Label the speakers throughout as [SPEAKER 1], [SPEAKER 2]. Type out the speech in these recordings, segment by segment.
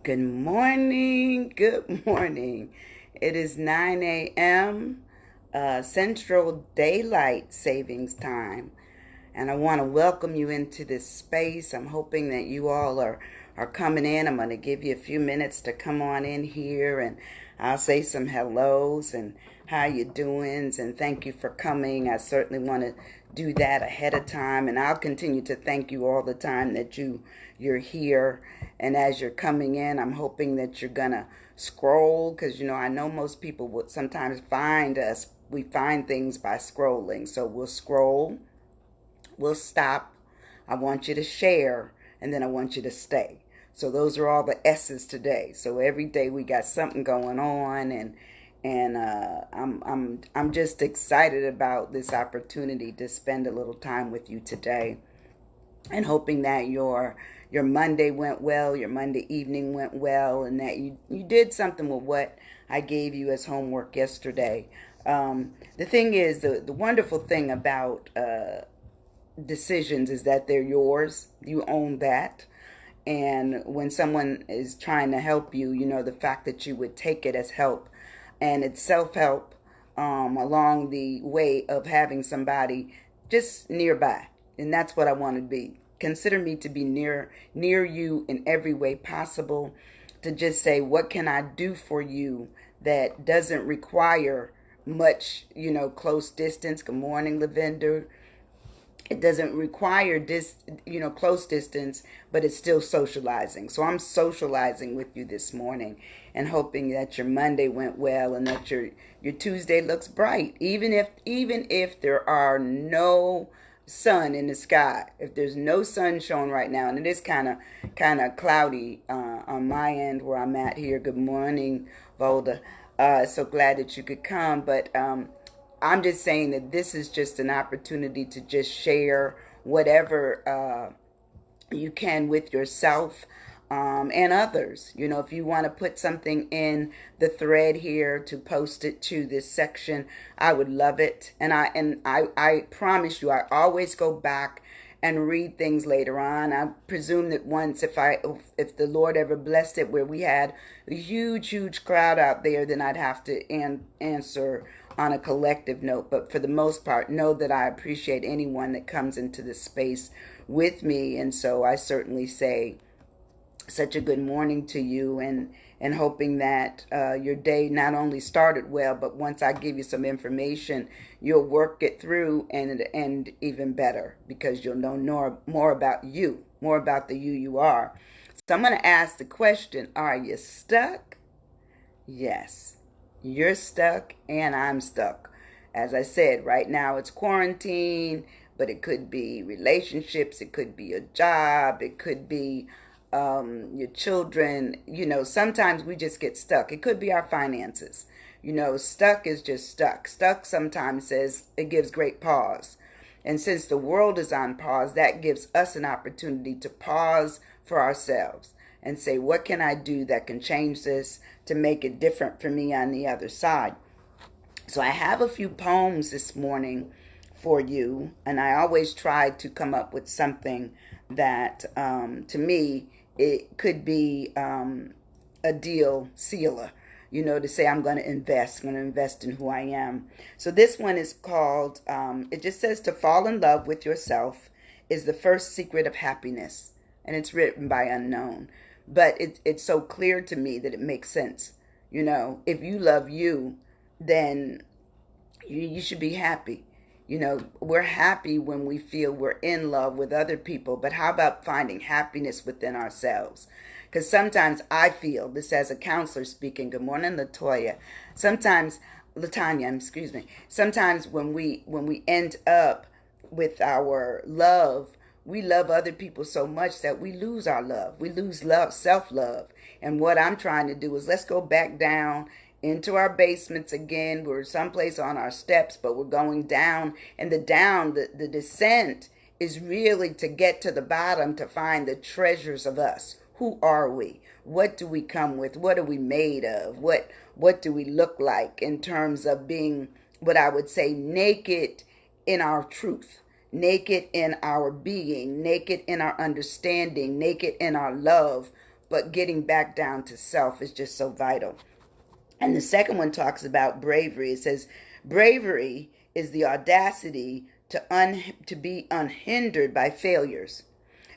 [SPEAKER 1] Good morning. Good morning. It is 9 a.m. Central Daylight Savings Time. And I want to welcome you into this space. I'm hoping that you all are coming in. I'm going to give you a few minutes to come on in here and I'll say some hellos and how you doing and thank you for coming. I certainly want to do that ahead of time, and I'll continue to thank you all the time that you're here. And as you're coming in, I'm hoping that you're gonna scroll, because I know most people would sometimes find us. We find things by scrolling, so we'll scroll, we'll stop. I want you to share, and then I want you to stay. So those are all the S's today. So every day we got something going on, and I'm just excited about this opportunity to spend a little time with you today, and hoping that your Monday went well, your Monday evening went well, and that you did something with what I gave you as homework yesterday. The thing is, the wonderful thing about decisions is that they're yours. You own that. And when someone is trying to help you, the fact that you would take it as help, and it's self help, along the way of having somebody just nearby. And that's what I want to be. Consider me to be near you in every way possible, to just say, what can I do for you that doesn't require much, close distance. Good morning, Lavender. It doesn't require close distance, but it's still socializing. So I'm socializing with you this morning, and hoping that your Monday went well, and that your Tuesday looks bright, even if there are no sun in the sky. If there's no sun showing right now, and it is kind of cloudy on my end where I'm at here. Good morning, Volda. So glad that you could come, but I'm just saying that this is just an opportunity to just share whatever you can with yourself, and others. If you want to put something in the thread here to post it to this section, I would love it. And I promise you, I always go back and read things later on. I presume that once, if the Lord ever blessed it where we had a huge crowd out there, then I'd have to answer on a collective note. But for the most part, know that I appreciate anyone that comes into this space with me. And so I certainly say such a good morning to you, and hoping that your day not only started well, but once I give you some information, you'll work it through and even better, because you'll know more about you, more about the you are. So I'm going to ask the question, are you stuck? Yes, you're stuck and I'm stuck. As I said, right now it's quarantine, but it could be relationships, it could be a job, it could be your children. Sometimes we just get stuck. It could be our finances. Stuck is just stuck. Stuck sometimes says it gives great pause. And since the world is on pause, that gives us an opportunity to pause for ourselves and say, what can I do that can change this to make it different for me on the other side? So I have a few poems this morning for you, and I always try to come up with something that, to me, it could be a deal sealer, to say I'm going to invest in who I am. So this one is called, it just says, to fall in love with yourself is the first secret of happiness. And it's written by Unknown. But it's so clear to me that it makes sense. If you love you, then you should be happy. We're happy when we feel we're in love with other people, but how about finding happiness within ourselves? Because sometimes I feel, this as a counselor speaking, good morning, Latoya. Sometimes, Latanya, excuse me. Sometimes when we end up with our love, we love other people so much that we lose our love. We lose love, self-love. And what I'm trying to do is, let's go back down into our basements again. We're someplace on our steps, but we're going down. And the descent is really to get to the bottom, to find the treasures of us. Who are we? What do we come with? What are we made of? What do we look like in terms of being, what I would say, naked in our truth, naked in our being, naked in our understanding, naked in our love, but getting back down to self is just so vital. And the second one talks about bravery. It says, bravery is the audacity to be unhindered by failures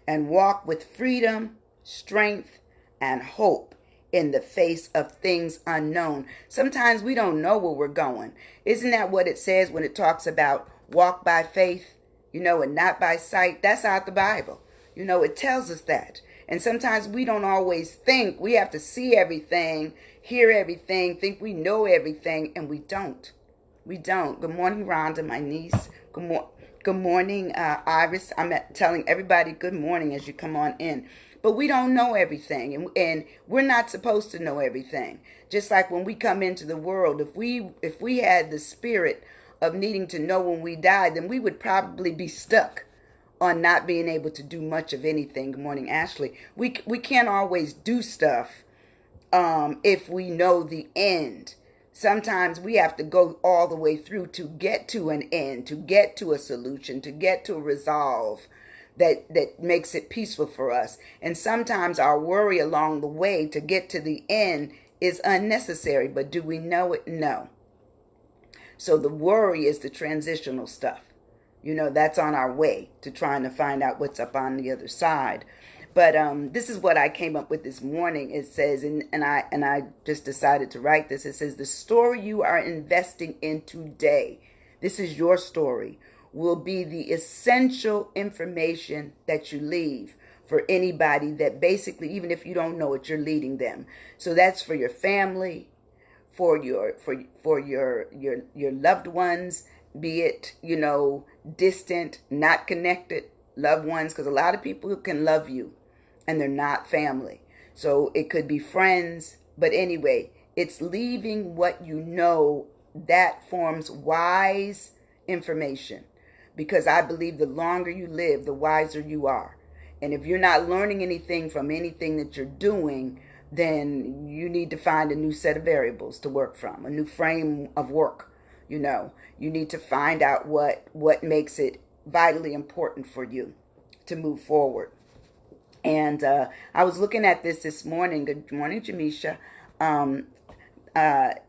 [SPEAKER 1] and walk with freedom, strength, and hope in the face of things unknown. Sometimes we don't know where we're going. Isn't that what it says when it talks about walk by faith, and not by sight? That's out the Bible. It tells us that. And sometimes we don't always think we have to see everything, hear everything, think we know everything, and we don't. We don't. Good morning, Rhonda, my niece. Good morning, Iris. I'm telling everybody good morning as you come on in. But we don't know everything, and we're not supposed to know everything. Just like when we come into the world, if we had the spirit of needing to know when we die, then we would probably be stuck on not being able to do much of anything. Good morning, Ashley. We can't always do stuff if we know the end. Sometimes we have to go all the way through to get to an end, to get to a solution, to get to a resolve that makes it peaceful for us. And sometimes our worry along the way to get to the end is unnecessary. But do we know it? No. So the worry is the transitional stuff. That's on our way to trying to find out what's up on the other side. But this is what I came up with this morning. It says, and I just decided to write this. It says, the story you are investing in today, this is your story, will be the essential information that you leave for anybody that basically, even if you don't know it, you're leading them. So that's for your family, for your loved ones, be it, distant, not connected loved ones, because a lot of people can love you and they're not family. So it could be friends, but anyway, it's leaving what you know that forms wise information, because I believe the longer you live, the wiser you are. And if you're not learning anything from anything that you're doing, then you need to find a new set of variables to work from, a new frame of work. You need to find out what makes it vitally important for you to move forward. And I was looking at this morning. Good morning, Jamisha.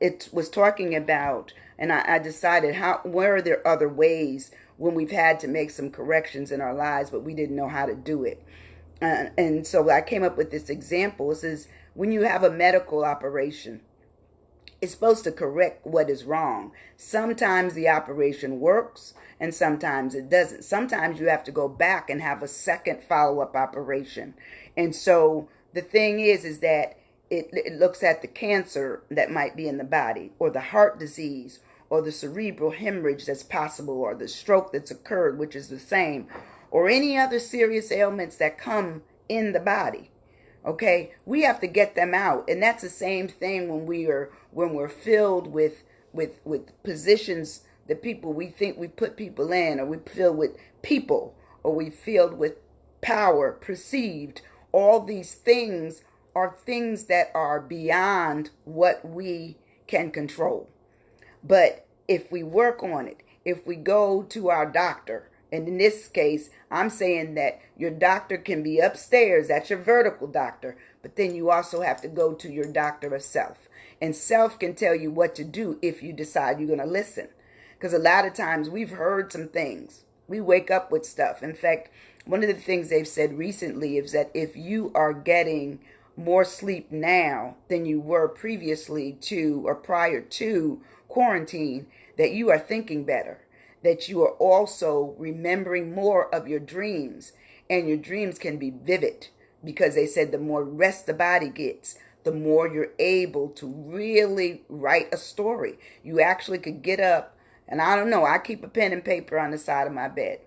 [SPEAKER 1] It was talking about, and I decided where are there other ways when we've had to make some corrections in our lives, but we didn't know how to do it. And so I came up with this example. It says, when you have a medical operation, it's supposed to correct what is wrong. Sometimes the operation works and sometimes it doesn't. Sometimes you have to go back and have a second follow-up operation. And so the thing is that it looks at the cancer that might be in the body, or the heart disease, or the cerebral hemorrhage that's possible, or the stroke that's occurred, which is the same, or any other serious ailments that come in the body. Okay, we have to get them out. And that's the same thing when we're filled with positions, the people we think we put people in, or we filled with people, or we filled with power, perceived. All these things are things that are beyond what we can control. But if we work on it, if we go to our doctor, and in this case, I'm saying that your doctor can be upstairs. That's your vertical doctor. But then you also have to go to your doctor of self. And self can tell you what to do if you decide you're going to listen. Because a lot of times we've heard some things. We wake up with stuff. In fact, one of the things they've said recently is that if you are getting more sleep now than you were previously to or prior to quarantine, that you are thinking better. That you are also remembering more of your dreams, and your dreams can be vivid, because they said the more rest the body gets, the more you're able to really write a story. You actually could get up, and I don't know, I keep a pen and paper on the side of my bed.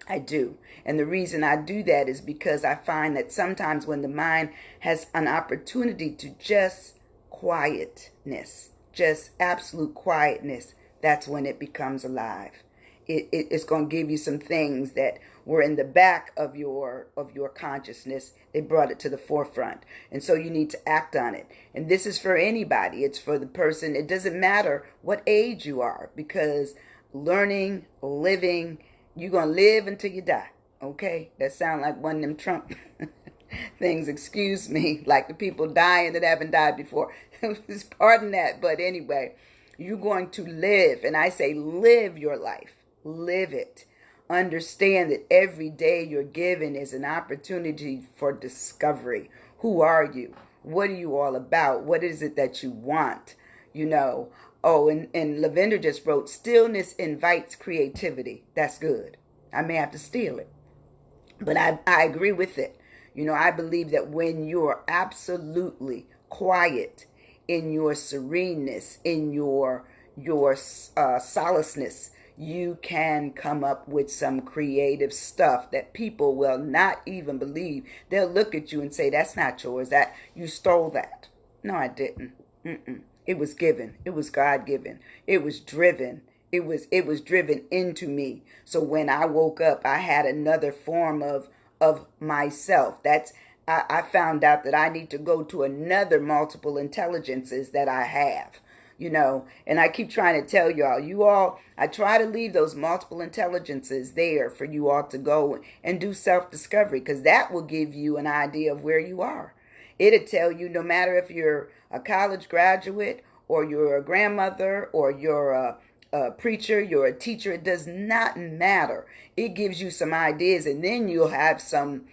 [SPEAKER 1] I do. And the reason I do that is because I find that sometimes when the mind has an opportunity to just quietness, just absolute quietness, that's when it becomes alive. It's going to give you some things that were in the back of your consciousness. They brought it to the forefront. And so you need to act on it. And this is for anybody. It's for the person. It doesn't matter what age you are, because learning, living, you're going to live until you die. Okay? That sounds like one of them Trump things, excuse me, like the people dying that haven't died before. Pardon that. But anyway, you're going to live. And I say, live your life. Live it. Understand that every day you're given is an opportunity for discovery. Who are you? What are you all about? What is it that you want? You know, oh, and Lavender just wrote, stillness invites creativity. That's good. I may have to steal it. But I agree with it. You know, I believe that when you're absolutely quiet in your sereneness, in your solaceness, you can come up with some creative stuff that people will not even believe. They'll look at you and say, that's not yours, that you stole that. No, I didn't. It was given. It was God given. It was driven. It was driven into me. So when I woke up, I had another form of myself. I found out that I need to go to another multiple intelligences that I have. You know, and I keep trying to tell y'all, I try to leave those multiple intelligences there for you all to go and do self-discovery, because that will give you an idea of where you are. It'll tell you, no matter if you're a college graduate or you're a grandmother or you're a preacher, you're a teacher, it does not matter. It gives you some ideas, and then you'll have some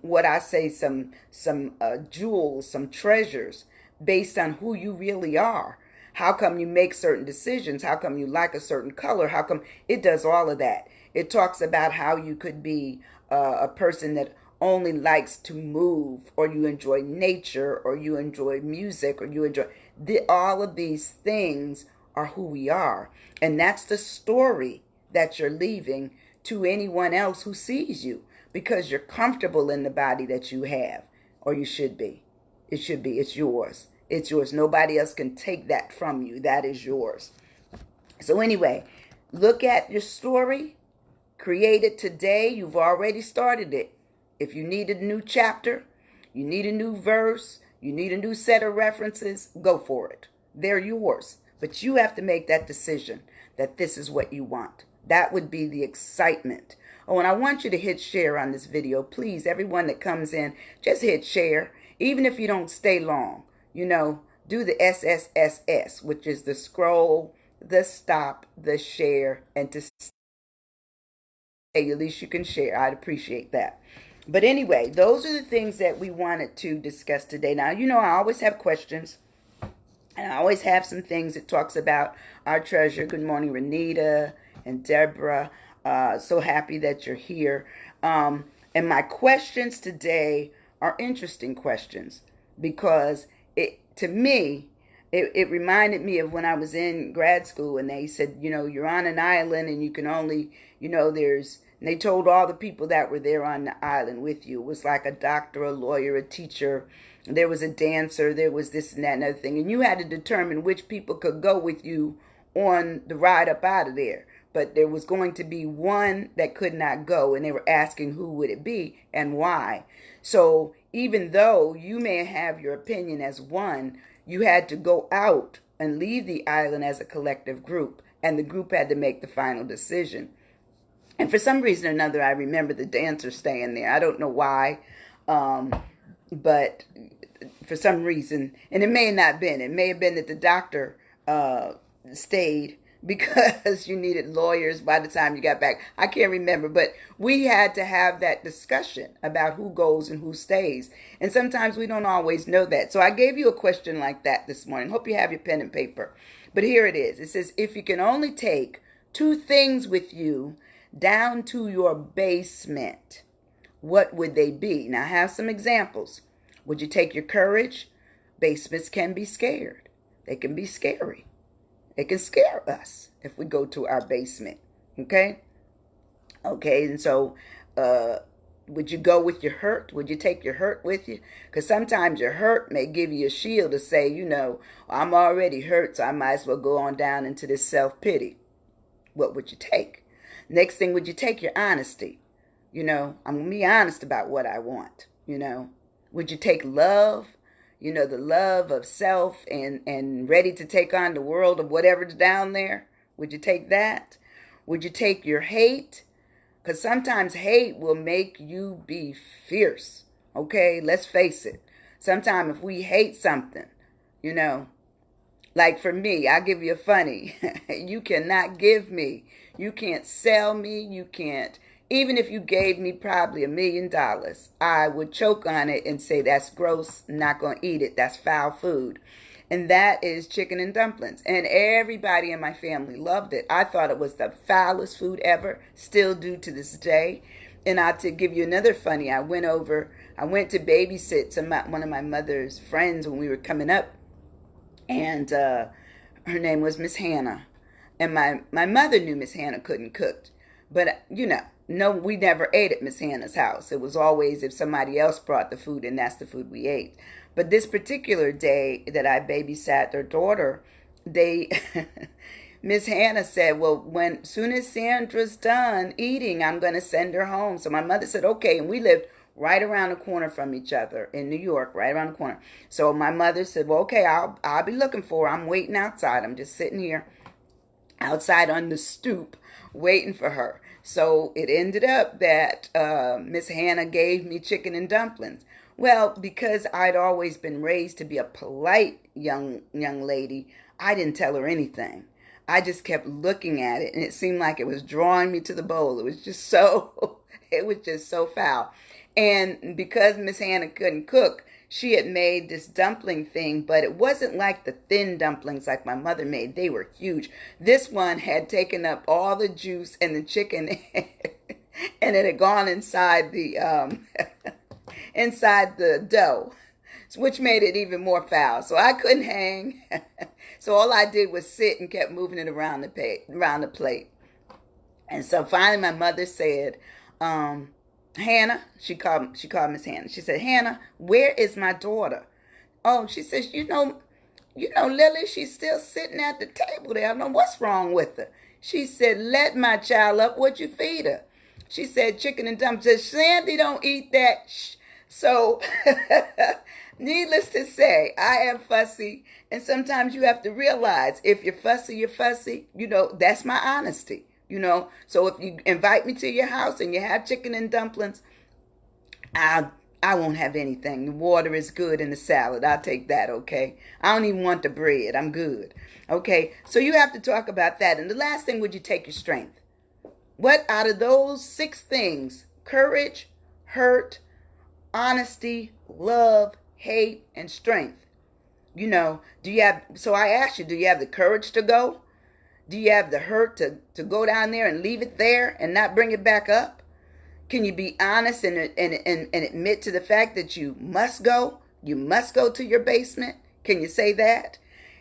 [SPEAKER 1] what I say, some jewels, some treasures based on who you really are. How come you make certain decisions? How come you like a certain color? How come it does all of that? It talks about how you could be a person that only likes to move, or you enjoy nature, or you enjoy music, or you enjoy all of these things are who we are. And that's the story that you're leaving to anyone else who sees you, because you're comfortable in the body that you have, or you should be. It should be. It's yours. It's yours. Nobody else can take that from you. That is yours. So anyway, look at your story. Create it today. You've already started it. If you need a new chapter, you need a new verse, you need a new set of references, go for it. They're yours. But you have to make that decision that this is what you want. That would be the excitement. Oh, and I want you to hit share on this video. Please, everyone that comes in, just hit share. Even if you don't stay long, you know, do the SSSS, which is the scroll, the stop, the share, and to stay. At least you can share. I'd appreciate that. But anyway, those are the things that we wanted to discuss today. Now, you know, I always have questions. And I always have some things it talks about our treasure. Good morning, Renita and Deborah. So happy that you're here. And my questions today are interesting questions, because to me, it reminded me of when I was in grad school, and they said, you know, you're on an island and you can only, you know, and they told all the people that were there on the island with you. It was like a doctor, a lawyer, a teacher. There was a dancer. There was this and that and other thing. And you had to determine which people could go with you on the ride up out of there. But there was going to be one that could not go. And they were asking who would it be and why. So even though you may have your opinion as one, you had to go out and leave the island as a collective group. And the group had to make the final decision. And for some reason or another, I remember the dancer staying there. I don't know why. But for some reason, and it may have not been, it may have been that the doctor stayed because you needed lawyers by the time you got back. I can't remember, but we had to have that discussion about who goes and who stays. And sometimes we don't always know that. So I gave you a question like that this morning. Hope you have your pen and paper. But here it is. It says, if you can only take 2 things with you down to your basement, what would they be? Now I have some examples. Would you take your courage? Basements can be scared. They can be scary. It can scare us if we go to our basement. Okay? Okay, and so would you go with your hurt? Would you take your hurt with you? Because sometimes your hurt may give you a shield to say, you know, I'm already hurt, so I might as well go on down into this self-pity. What would you take? Next thing, would you take your honesty? You know, I'm going to be honest about what I want, you know. Would you take love? You know, the love of self and ready to take on the world of whatever's down there? Would you take that? Would you take your hate? Because sometimes hate will make you be fierce. Okay, let's face it. Sometimes if we hate something, you know, like for me, I'll give you a funny. You cannot give me, you can't sell me, you can't, even if you gave me probably $1 million, I would choke on it and say, that's gross, not going to eat it, that's foul food. And that is chicken and dumplings. And everybody in my family loved it. I thought it was the foulest food ever, still do to this day. And to give you another funny, I went to babysit one of my mother's friends when we were coming up, and her name was Miss Hannah. And my mother knew Miss Hannah couldn't cook, but no, we never ate at Miss Hannah's house. It was always if somebody else brought the food, and that's the food we ate. But this particular day that I babysat their daughter, they Miss Hannah said, well, when soon as Sandra's done eating, I'm going to send her home. So my mother said, okay. And we lived right around the corner from each other in New York, right around the corner. So my mother said, well, okay, I'll be looking for her. I'm waiting outside. I'm just sitting here outside on the stoop waiting for her. So it ended up that Miss Hannah gave me chicken and dumplings. Well, because I'd always been raised to be a polite young lady, I didn't tell her anything. I just kept looking at it, and it seemed like it was drawing me to the bowl. It was just so foul. And because Miss Hannah couldn't cook, she had made this dumpling thing, but it wasn't like the thin dumplings like my mother made. They were huge. This one had taken up all the juice and the chicken, and it had gone inside the inside the dough, which made it even more foul. So I couldn't hang. So all I did was sit and kept moving it around the plate. And so finally my mother said, Hannah, she called Miss Hannah. She said, Hannah, where is my daughter? Oh, she says, Lily, she's still sitting at the table there. I don't know what's wrong with her. She said, let my child up. What you feed her? She said, chicken and dumplings. Said, Sandy, don't eat that. Shh. So, needless to say, I am fussy. And sometimes you have to realize if you're fussy, you're fussy. That's my honesty. So if you invite me to your house and you have chicken and dumplings, I won't have anything. The water is good and the salad, I'll take that, okay? I don't even want the bread. I'm good. Okay, so you have to talk about that. And the last thing, would you take your strength? What out of those 6 things, courage, hurt, honesty, love, hate, and strength, so I asked you, do you have the courage to go? Do you have the hurt to go down there and leave it there and not bring it back up? Can you be honest and admit to the fact that you must go? You must go to your basement? Can you say that?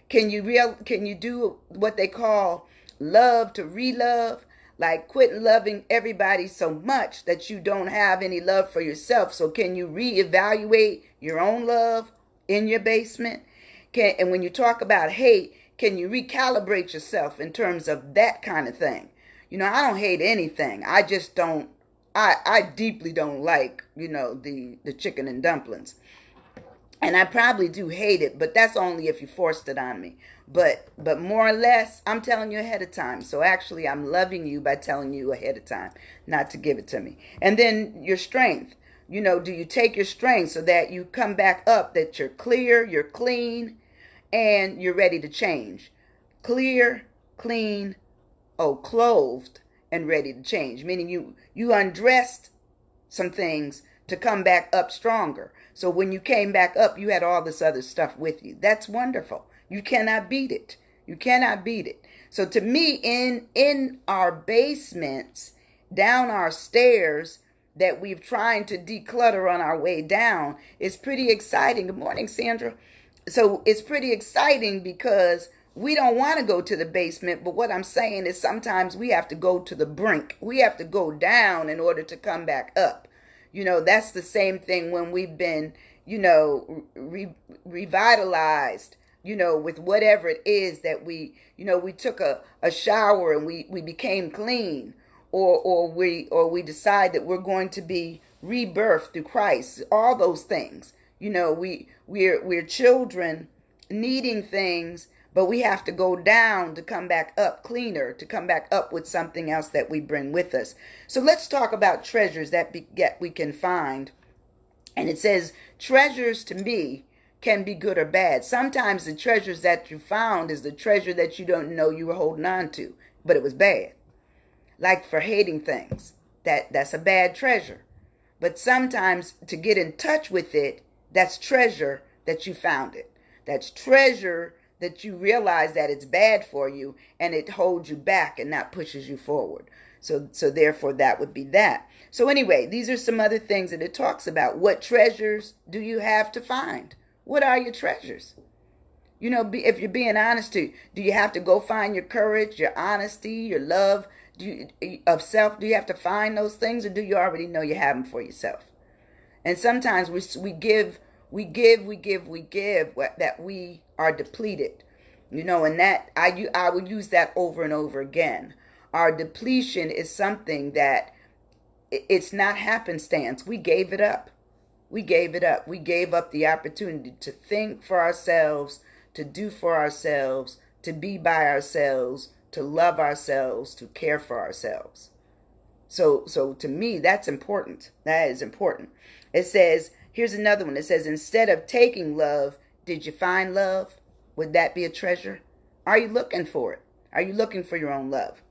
[SPEAKER 1] Can you do what they call love to relove? Like quit loving everybody so much that you don't have any love for yourself. So can you reevaluate your own love in your basement? And when you talk about hate, can you recalibrate yourself in terms of that kind of thing? I don't hate anything. I just don't, I deeply don't like, the chicken and dumplings. And I probably do hate it, but that's only if you forced it on me. But more or less, I'm telling you ahead of time. So actually, I'm loving you by telling you ahead of time, not to give it to me. And then your strength. Do you take your strength so that you come back up, that you're clear, you're clean, and you're ready to change? Clear, clean, clothed, and ready to change. Meaning you undressed some things to come back up stronger. So when you came back up, you had all this other stuff with you. That's wonderful. You cannot beat it. You cannot beat it. So to me, in our basements, down our stairs that we've trying to declutter on our way down, is pretty exciting. Good morning, Sandra. So it's pretty exciting because we don't want to go to the basement, but what I'm saying is sometimes we have to go to the brink. We have to go down in order to come back up. That's the same thing when we've been, revitalized, with whatever it is that we took a shower and we became clean, or we decide that we're going to be rebirthed through Christ. All those things, we're children needing things, but we have to go down to come back up cleaner, to come back up with something else that we bring with us. So let's talk about treasures that we can find And it says, treasures to me can be good or bad. Sometimes the treasures that you found is the treasure that you don't know you were holding on to, but it was bad. Like for hating things, that's a bad treasure. But sometimes to get in touch with it, that's treasure that you found it. That's treasure that you realize that it's bad for you and it holds you back and not pushes you forward. So therefore that would be that. So anyway, these are some other things that it talks about. What treasures do you have to find? What are your treasures? You know, if you're being honest, do you have to go find your courage, your honesty, your love of self? Do you have to find those things, or do you already know you have them for yourself? And sometimes we give that we are depleted, you know, and that I would use that over and over again. Our depletion is something that it's not happenstance. We gave it up. We gave it up. We gave up the opportunity to think for ourselves, to do for ourselves, to be by ourselves, to love ourselves, to care for ourselves. So to me, that's important. That is important. It says, here's another one. It says, instead of taking love, did you find love? Would that be a treasure? Are you looking for it? Are you looking for your own love?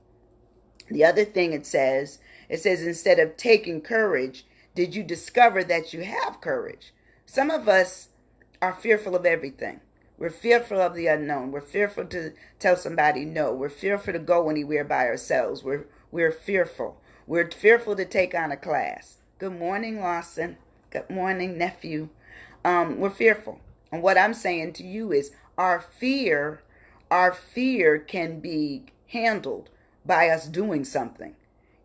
[SPEAKER 1] The other thing it says, instead of taking courage, did you discover that you have courage? Some of us are fearful of everything. We're fearful of the unknown. We're fearful to tell somebody no. We're fearful to go anywhere by ourselves. We're fearful. We're fearful to take on a class. Good morning, Lawson. Good morning, nephew. We're fearful. And what I'm saying to you is our fear can be handled by us doing something.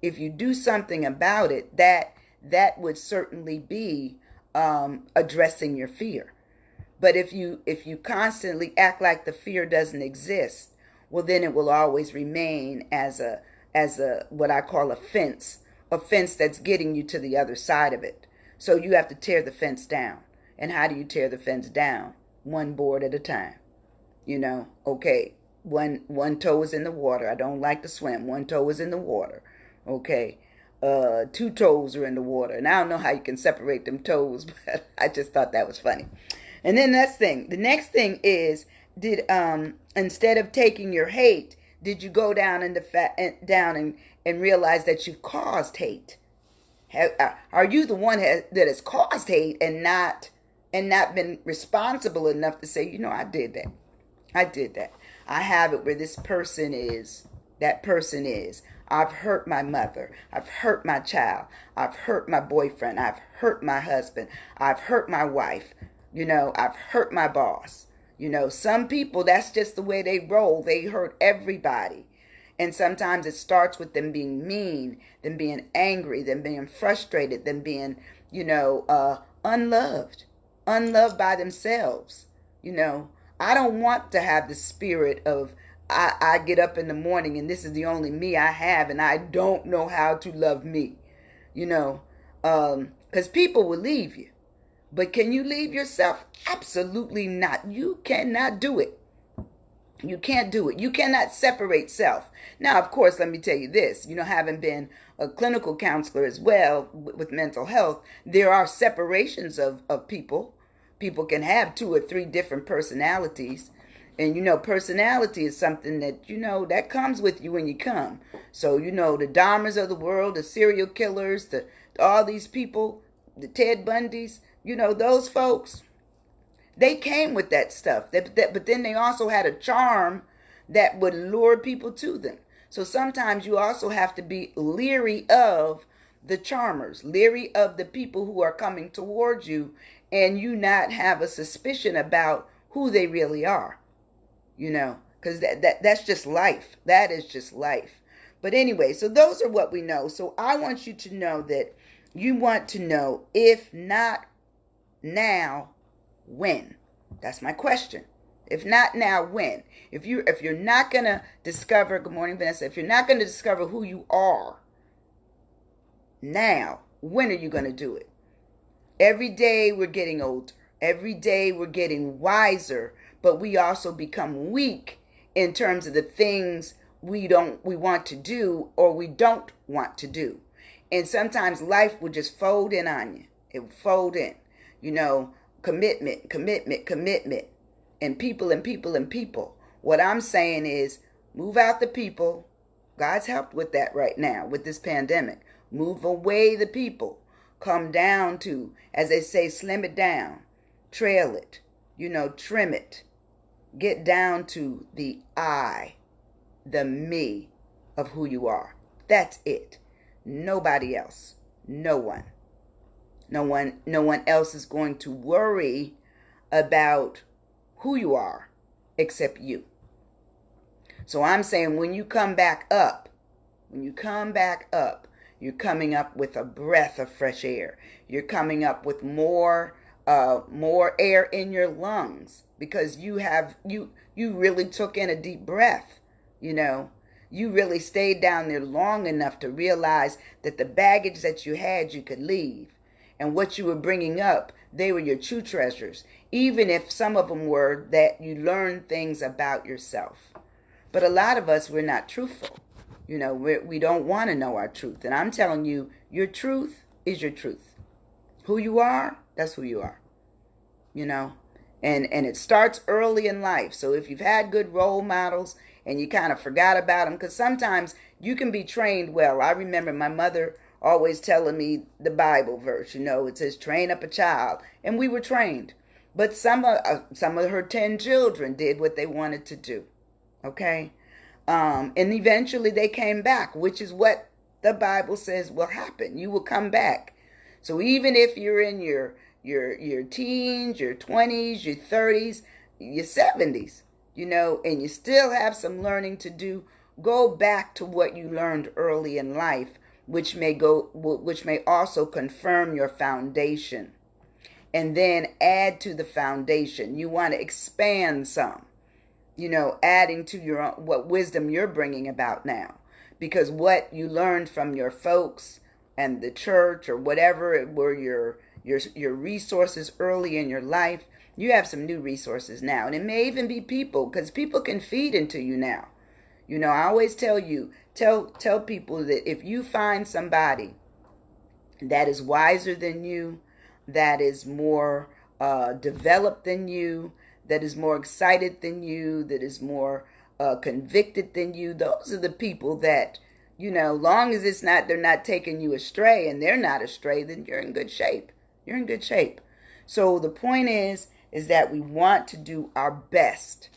[SPEAKER 1] If you do something about it, that would certainly be addressing your fear. But if you constantly act like the fear doesn't exist, well, then it will always remain as a what I call a fence that's getting you to the other side of it. So you have to tear the fence down. And how do you tear the fence down? One board at a time. You know, okay, one toe is in the water. I don't like to swim. One toe is in the water. Okay. Two toes are in the water. And I don't know how you can separate them toes, but I just thought that was funny. And then the next thing is, did instead of taking your hate, did you go down and realize that you've caused hate? Are you the one that has caused hate and not been responsible enough to say, you know, I did that. I have it where this person is. That person is. I've hurt my mother. I've hurt my child. I've hurt my boyfriend. I've hurt my husband. I've hurt my wife. You know, I've hurt my boss. You know, some people, that's just the way they roll. They hurt everybody. And sometimes it starts with them being mean, them being angry, them being frustrated, them being, you know, unloved by themselves. You know, I don't want to have the spirit of, I get up in the morning and this is the only me I have and I don't know how to love me. You know, because people will leave you. But can you leave yourself? Absolutely not. You cannot do it. You can't do it. You cannot separate self. Now, of course, let me tell you this. You know, having been a clinical counselor as well with mental health, there are separations of people. People can have 2 or 3 different personalities. And, you know, personality is something that, you know, that comes with you when you come. So, you know, the Dahmers of the world, the serial killers, all these people, the Ted Bundys, you know, those folks, they came with that stuff. But then they also had a charm that would lure people to them. So sometimes you also have to be leery of the charmers, leery of the people who are coming towards you, and you not have a suspicion about who they really are. You know, because that's just life. That is just life. But anyway, so those are what we know. So I want you to know that you want to know, if not now, when? That's my question. If not now, when? If you're not going to discover, good morning, Vanessa, if you're not going to discover who you are now, when are you going to do it? Every day we're getting older. Every day we're getting wiser, but we also become weak in terms of the things we want to do or we don't want to do. And sometimes life will just fold in on you. It will fold in. You know, commitment, commitment, commitment, and people and people and people. What I'm saying is move out the people. God's helped with that right now with this pandemic. Move away the people. Come down to, as they say, slim it down, trail it, trim it. Get down to the I, the me of who you are. That's it. Nobody else. No one. No one else is going to worry about who you are except you. So I'm saying when you come back up, you're coming up with a breath of fresh air. You're coming up with more air in your lungs because you really took in a deep breath. You really stayed down there long enough to realize that the baggage that you had, you could leave. And what you were bringing up, they were your true treasures, even if some of them were that you learned things about yourself. But a lot of us, we're not truthful. We don't want to know our truth. And I'm telling you, your truth is your truth. Who you are, that's who you are. And it starts early in life. So if you've had good role models and you kind of forgot about them, because sometimes you can be trained well. I remember my mother always telling me the Bible verse, it says train up a child, and we were trained. But some of her 10 children did what they wanted to do. Okay? And eventually they came back, which is what the Bible says will happen. You will come back. So even if you're in your teens, your 20s, your 30s, your 70s, and you still have some learning to do, go back to what you learned early in life, which may also confirm your foundation. And then add to the foundation. You want to expand some. Adding to what wisdom you're bringing about now. Because what you learned from your folks and the church or whatever were your resources early in your life, you have some new resources now. And it may even be people, because people can feed into you now. I always tell people that if you find somebody that is wiser than you, that is more developed than you, that is more excited than you, that is more convicted than you, those are the people that, long as they're not taking you astray, and they're not astray, then you're in good shape. You're in good shape. So the point is that we want to do our best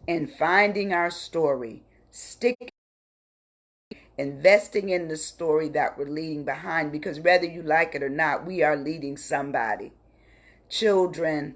[SPEAKER 1] in finding our story, investing in the story that we're leaving behind, because whether you like it or not, we are leading somebody. Children,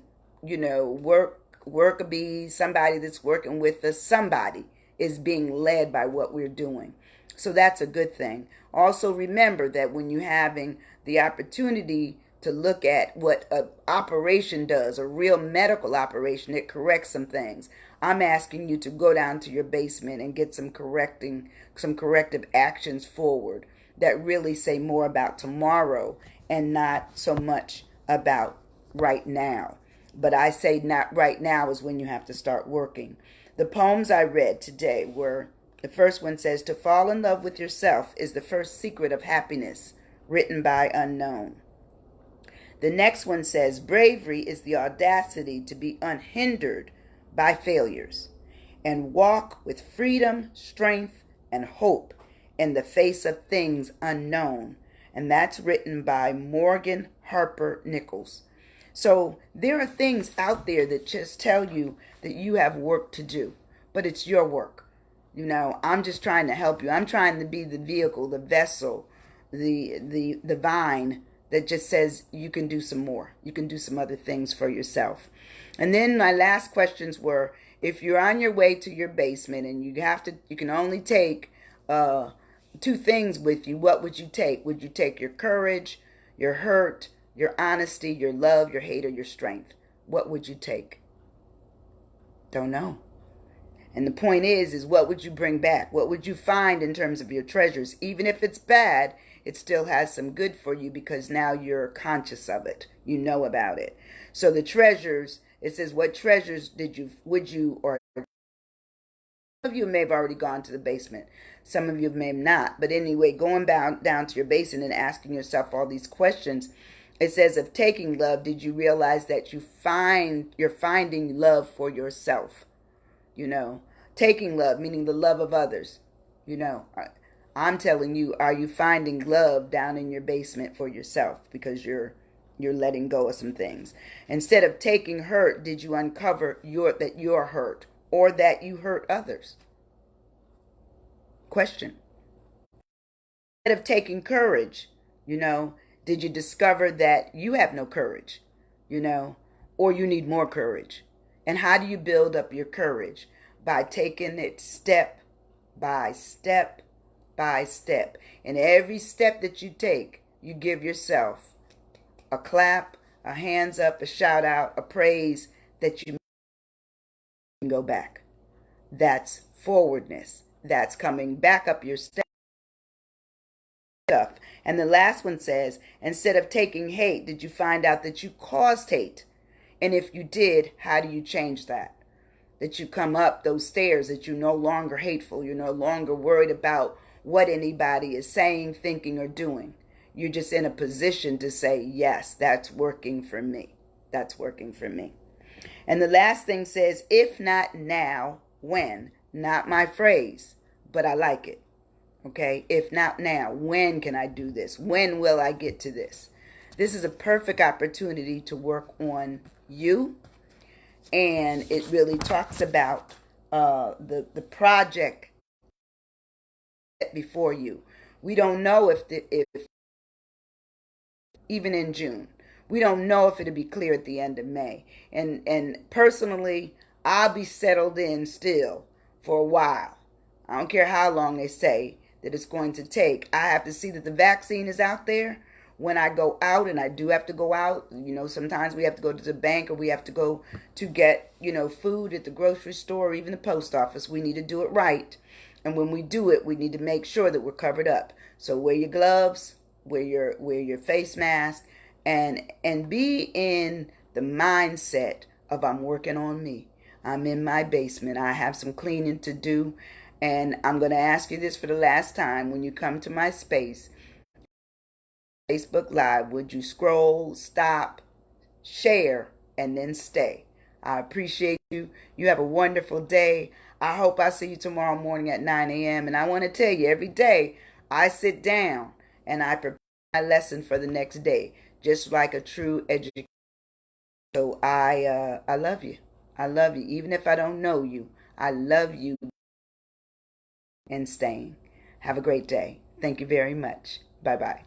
[SPEAKER 1] worker bees, somebody that's working with us, somebody is being led by what we're doing. So that's a good thing. Also remember that when you're having the opportunity to look at what an operation does, a real medical operation, it corrects some things. I'm asking you to go down to your basement and get some corrective actions forward that really say more about tomorrow and not so much about right now. But I say not right now is when you have to start working. The poems I read today were, the first one says, "To fall in love with yourself is the first secret of happiness," written by Unknown. The next one says, "Bravery is the audacity to be unhindered by failures and walk with freedom, strength, and hope in the face of things unknown." And that's written by Morgan Harper Nichols. So there are things out there that just tell you that you have work to do, but it's your work. I'm just trying to help you. I'm trying to be the vehicle, the vessel, the vine that just says you can do some more. You can do some other things for yourself. And then my last questions were, if you're on your way to your basement and you can only take 2 things with you, what would you take? Would you take your courage, your hurt, your honesty, your love, your hate, or your strength? What would you take? Don't know. And the point is what would you bring back? What would you find in terms of your treasures? Even if it's bad, it still has some good for you because now you're conscious of it. You know about it. So the treasures, it says, what treasures would you, or some of you may have already gone to the basement. Some of you may have not. But anyway, going down to your basement and asking yourself all these questions, It says, of taking love, did you realize that you're finding love for yourself? You know, taking love, meaning the love of others. You know, I'm telling you, are you finding love down in your basement for yourself because you're letting go of some things? Instead of taking hurt, did you uncover that you're hurt or that you hurt others? Question. Instead of taking courage, you know, did you discover that you have no courage, you know, or you need more courage? And how do you build up your courage? By taking it step by step by step. And every step that you take, you give yourself a clap, a hands up, a shout out, a praise that you can go back. That's forwardness. That's coming back up your step. Stuff. And the last one says, instead of taking hate, did you find out that you caused hate? And if you did, how do you change that? That you come up those stairs, that you're no longer hateful. You're no longer worried about what anybody is saying, thinking, or doing. You're just in a position to say, yes, that's working for me. That's working for me. And the last thing says, if not now, when? Not my phrase, but I like it. Okay, if not now, when can I do this? When will I get to this? This is a perfect opportunity to work on you. And it really talks about the project before you. We don't know if even in June, we don't know if it'll be clear at the end of May. And personally, I'll be settled in still for a while. I don't care how long they say that it's going to take. I have to see that the vaccine is out there. When I go out, and I do have to go out, you know, sometimes we have to go to the bank, or we have to go to get, you know, food at the grocery store, or even the post office. We need to do it right. And when we do it, we need to make sure that we're covered up. So wear your gloves, wear your face mask, and be in the mindset of, I'm working on me. I'm in my basement. I have some cleaning to do. And I'm going to ask you this for the last time. When you come to my space, Facebook Live, would you scroll, stop, share, and then stay? I appreciate you. You have a wonderful day. I hope I see you tomorrow morning at 9 a.m. And I want to tell you, every day I sit down and I prepare my lesson for the next day, just like a true educator. So I love you. I love you. Even if I don't know you, I love you. And staying. Have a great day. Thank you very much. Bye-bye.